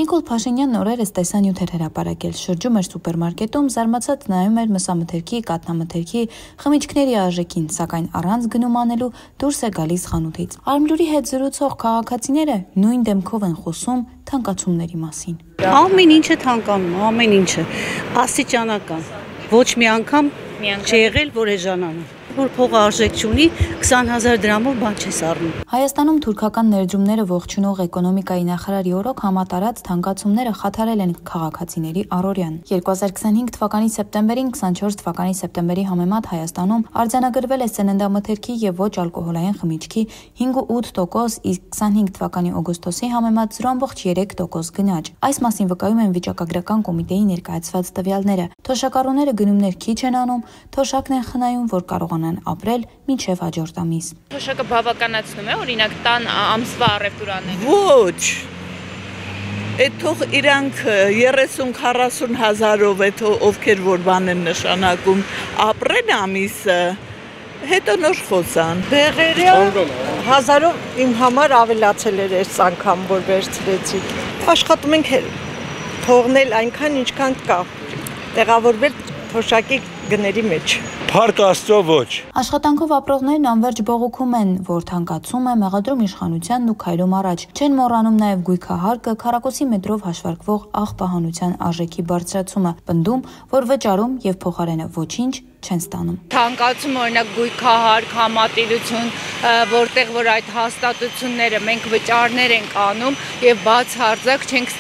Նիկոլ Փաշինյանն օրերս տեսանյութ էր հրապարակել, շրջում էր սուպերմարկետում, զարմացած նայում էր մսամթերքի, կաթնամթերքի, խմիչքների արժեքին, սակայն առանց գնում անելու դուրս է գալիս խանութից։ Արմլուրի հետ զրուցող քաղաքացիները նույն դեմքով են խոսում թանկացումների մասին։ Ամեն ինչը թանկանում, ամեն ինչը աստիճանական, ոչ մի անգամ չի եղել, որ էժանանա, որ փողը արժեք չունի, 20,000 դրամով բան չես առնում։ Հայաստանում թուրքական ներդրումները ողջունող էկոնոմիկայի նախարարի օրոք համատարած թանկացումները խաթարել են քաղաքացիների առօրյան։ 2025 թվականի սեպտեմբերին 24 թվականի սեպտեմբերի համեմատ Հայաստանում արձանագրվել է սննդամթերքի եւ ոչ ալկոհոլային խմիչքի 5.8%, իսկ 25 թվականի օգոստոսի համեմատ 0.3% գնաճ։ Այս մասին վկայում են վիճակագրական կոմիտեի ներկայացված տվյալները։ Թոշակառուները գնումներ քիչ են անում, թոշակն են խնայում, որ կարողանան ապրել մինչև հաջորդ ամիս։ Թոշակը բավականացնում է, օրինակ տան ամսվա առևտուրանները։ Ոչ։ Այդ թող իրանք 30-40 հազարով ովքեր որ բան են նշանակում, ապրեն ամիսը, հետո նոր խոսան։ Դեղերը 1000-ով իմ համար ավելացել էր այս անգամ, որ վերցրեցի։ Աշխատում ենք թողնել այնքան, ինչքան կա, տեղավորվել թոշակի գների մեջ։ Փառք Աստծո ոչ։ Աշխատանքով ապրողներն անվերջ բողոքում են, որ թանկացում է մեղադրում իշխանությանն ու քայլում առաջ։ Չեն մոռանում նաև գույքահարկը, քառակուսի մետրով հաշվարկվող աղբահանության արժեքի բարձրացումը, պնդում, որ վճարում եւ փոխարենը ոչինչ չեն ստանում։ Թանկացում օրինակ գույքահարկ, համատիրություն, որտեղ որ այդ հաստատությունները մենք վճարներ ենք անում եւ բացարձակ չենք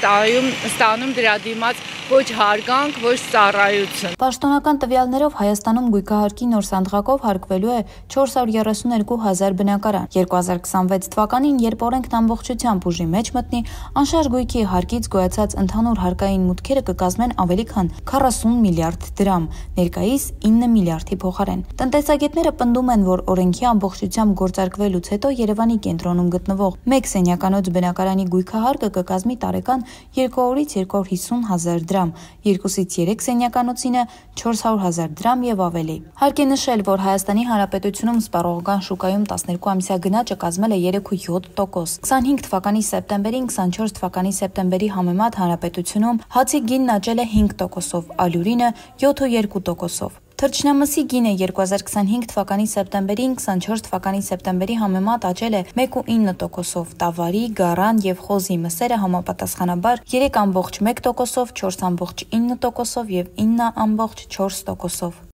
ստանում դրա դիմաց ոչ հարգանք, ոչ ծառայություն։ Պաշտոնական տվյալներով Հայաստանում գույքահարկի նոր սանդղակով հարկվելու է 432,000 բնակարան։ 2026 թվականին, երբ օրենքն ամբողջությամբ ուժի մեջ մտնի, անշարժ գույքի հարկից գոյացած ընդհանուր հարկային մուտքերը կկազմեն ավելի քան 40 միլիարդ դրամ, ներկայիս 9 միլիարդի փոխարեն։ Տնտեսագետները պնդում են, որ օրենքի ամբողջությամբ գործարկվելուց հետո Երևանի կենտրոնում գտնվող 1 սենյականոց բնակարանի գույքահարկը կկազմի տարեկան 200-ից 250,000 դրամ, 2-ից 3 սենյականոցինը 400,000 դրամ եւ ավելի։ Հարկ է նշել, որ Հայաստանի Հանրապետությունում սպառողական շուկայում 12-ամսյա գնաճը կազմել է 3.7%։ 25 թվականի սեպտեմբերին 24 թվականի սեպտեմբերի համեմատ Հանրապետությունում հացի գինն աճել է 5%-ով, ալյուրինը 7.2%-ով։ Թռչնամսի գինը 2025 թվականի սեպտեմբերին 24 թվականի սեպտեմբերի համեմատ աճել է 1.9%-ով, տավարի, գարան եւ խոզի մսերը համապատասխանաբար 3.1%-ով, 4.9%-ով եւ 9.4%-ով։